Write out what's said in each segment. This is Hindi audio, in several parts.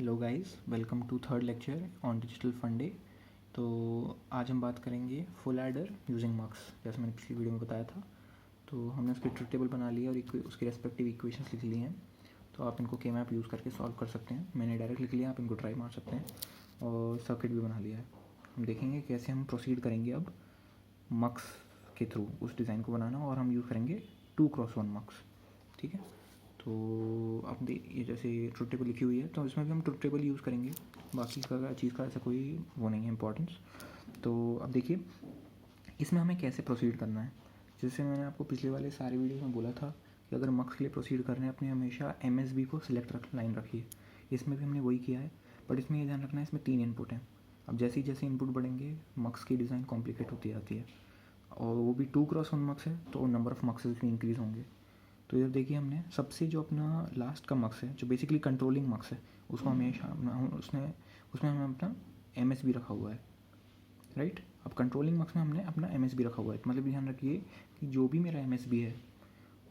Hello guys, welcome to third lecture on digital फंडे। तो आज हम बात करेंगे फुल एडर यूजिंग मक्स, जैसे मैंने पिछली वीडियो में बताया था। तो हमने उसकी ट्रुथ टेबल बना लिया और उसकी रेस्पेक्टिव इक्वेशंस लिख ली हैं। तो आप इनको के मैप यूज़ करके सॉल्व कर सकते हैं। मैंने डायरेक्ट लिख लिया, आप इनको ट्राई मार सकते हैं। और सर्किट भी बना लिया है। हम देखेंगे कैसे हम प्रोसीड करेंगे अब मक्स के थ्रू उस डिज़ाइन को बनाना, और हम यूज़ करेंगे 2x1 मक्स। ठीक है, तो अब ये जैसे ट्रुथ टेबल लिखी हुई है तो इसमें भी हम ट्रुथ टेबल यूज़ करेंगे। बाकी का चीज़ का ऐसा कोई वो नहीं है इम्पोर्टेंस। तो अब देखिए इसमें हमें कैसे प्रोसीड करना है। जैसे मैंने आपको पिछले वाले सारे वीडियो में बोला था कि अगर मक्स के लिए प्रोसीड करना है अपने हमेशा MSB को सिलेक्ट लाइन रखिए। इसमें भी हमने वही किया है, बट इसमें ये ध्यान रखना है इसमें 3 इनपुट हैं। अब जैसे जैसे इनपुट बढ़ेंगे मक्स की डिज़ाइन कॉम्प्लिकेट होती जाती है, और वो भी 2x1 मक्स है तो नंबर ऑफ़ मक्सेस भी इंक्रीज़ होंगे। तो इधर देखिए हमने सबसे जो अपना लास्ट का मक्स है जो बेसिकली कंट्रोलिंग मक्स है उसको हमेशा उसमें हमें अपना MSB रखा हुआ है, राइट। अब कंट्रोलिंग मक्स में हमने अपना MSB रखा हुआ है, मतलब ध्यान रखिए कि जो भी मेरा MSB है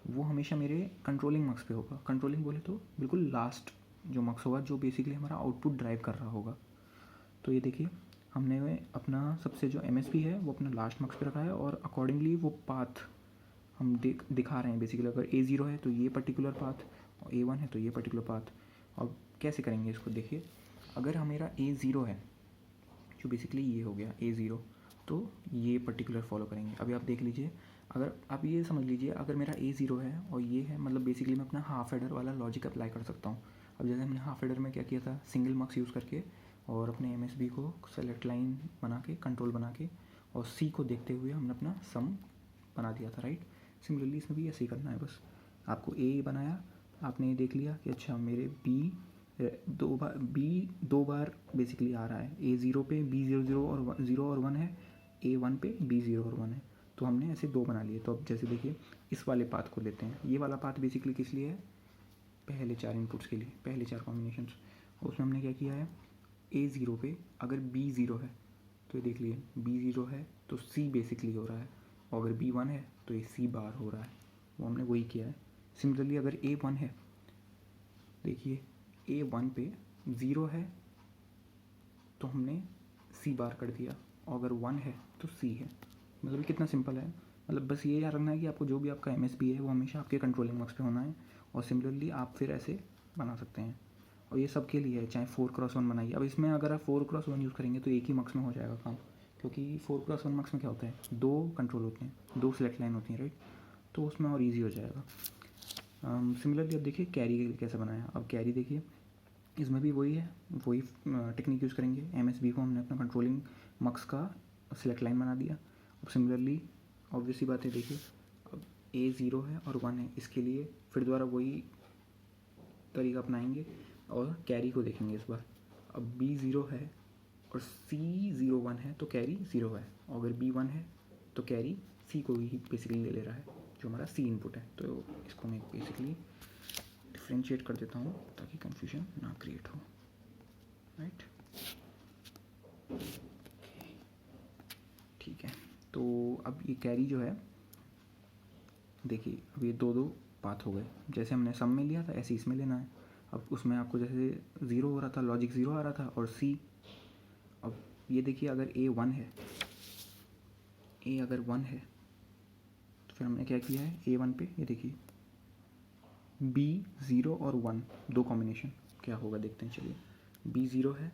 वो हमेशा मेरे कंट्रोलिंग मक्स पे होगा। कंट्रोलिंग बोले तो बिल्कुल लास्ट जो मक्स होगा जो बेसिकली हमारा आउटपुट ड्राइव कर रहा होगा। तो ये देखिए हमने अपना सबसे जो MSB है वो अपना लास्ट मक्स पे रखा है, और अकॉर्डिंगली वो पाथ हम दिखा रहे हैं। बेसिकली अगर A0 है तो ये पर्टिकुलर पाथ, और A1 है तो ये पर्टिकुलर पाथ। और कैसे करेंगे इसको देखिए, अगर हमारा A0 है जो बेसिकली ये हो गया A0, तो ये पर्टिकुलर फॉलो करेंगे। अभी आप देख लीजिए, अगर आप ये समझ लीजिए अगर मेरा A0 है और ये है, मतलब बेसिकली मैं अपना हाफ एडर वाला लॉजिक अप्लाई कर सकता हूँ। अब जैसे हमने हाफ एडर में क्या किया था, सिंगल मक्स यूज़ करके और अपने MSB को सेलेक्ट लाइन बना के कंट्रोल बना के और C को देखते हुए हमने अपना सम बना दिया था, राइट। सिमिलरली इसमें भी ऐसे ही करना है। बस आपको A बनाया, आपने ये देख लिया कि अच्छा मेरे B दो बार बेसिकली आ रहा है। A0 पे B00 और 0 और 1 है, A1 पे B0 और 1 है, तो हमने ऐसे 2 बना लिए। तो अब जैसे देखिए इस वाले पाथ को लेते हैं। ये वाला पाथ बेसिकली किस लिए है, पहले 4 इनपुट्स के लिए, पहले 4 कॉम्बिनेशंस। उसमें हमने क्या किया है, A0 पे अगर B0 है तो ये देख लिए B0 है तो C बेसिकली हो रहा है, और अगर B1 है तो ये C बार हो रहा है, वो हमने वही किया है। सिमिलरली अगर A1 है, देखिए A1 पे 0 है तो हमने C बार कर दिया, और अगर 1 है तो C है। मतलब कितना सिंपल है। मतलब बस ये याद रखना है कि आपको जो भी आपका MSB है वो हमेशा आपके कंट्रोलिंग मक्स पे होना है, और सिमिलरली आप फिर ऐसे बना सकते हैं। और ये सबके लिए है, चाहे 4x1 बनाइए। अब इसमें अगर आप 4x1 यूज़ करेंगे तो एक ही मक्स में हो जाएगा काम, क्योंकि 4x1 मक्स में क्या होता है, 2 कंट्रोल होते हैं, 2 सिलेक्ट लाइन होती हैं, राइट। तो उसमें और ईजी हो जाएगा। सिमिलरली अब देखिए कैरी कैसे बनाया। अब कैरी देखिए इसमें भी वही है, वही टेक्निक यूज़ करेंगे। MSB को हमने अपना कंट्रोलिंग मक्स का सिलेक्ट लाइन बना दिया। अब सिमिलरली ऑब्वियसली बात है, देखिए अब A0 है और 1 है, इसके लिए फिर दोबारा वही तरीका अपनाएंगे और कैरी को देखेंगे इस बार। अब B0 है और C01 है तो कैरी 0 है, और अगर B1 है तो कैरी C को ही बेसिकली ले रहा है जो हमारा C इनपुट है। तो इसको मैं बेसिकली डिफ्रेंशिएट कर देता हूँ ताकि कंफ्यूजन ना क्रिएट हो, राइट। ठीक है, तो अब ये कैरी जो है देखिए अब ये दो पाथ हो गए। जैसे हमने सम में लिया था ऐसे इसमें लेना है। अब उसमें आपको जैसे 0 हो रहा था, लॉजिक 0 आ रहा था, और C। अब ये देखिए अगर A1 है, A अगर 1 है तो फिर हमने क्या किया है, A1 पे ये देखिए B0 और 1 दो कॉम्बिनेशन क्या होगा देखते हैं। चलिए B0 है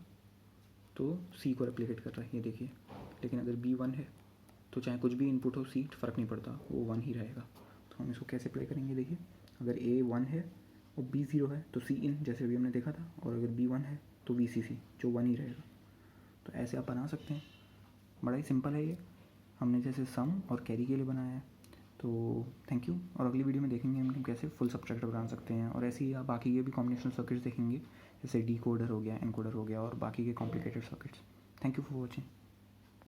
तो C को रेप्लिकेट कर रहा है, ये देखिए। लेकिन अगर B1 है तो चाहे कुछ भी इनपुट हो C फ़र्क नहीं पड़ता, वो 1 ही रहेगा। तो हम इसको कैसे प्ले करेंगे, देखिए अगर A1 है और B0 है तो C इन जैसे भी हमने देखा था, और अगर B1 है तो VCC जो 1 ही रहेगा। तो ऐसे आप बना सकते हैं, बड़ा ही सिंपल है ये। हमने जैसे सम और कैरी के लिए बनाया है। तो थैंक यू, और अगली वीडियो में देखेंगे हम कैसे फुल सब्ट्रैक्टर बना सकते हैं, और ऐसे ही आप बाकी के भी कॉम्बिनेशनल सर्किट्स देखेंगे, जैसे डिकोडर हो गया, एनकोडर हो गया, और बाकी के complicated circuits. Thank you for watching.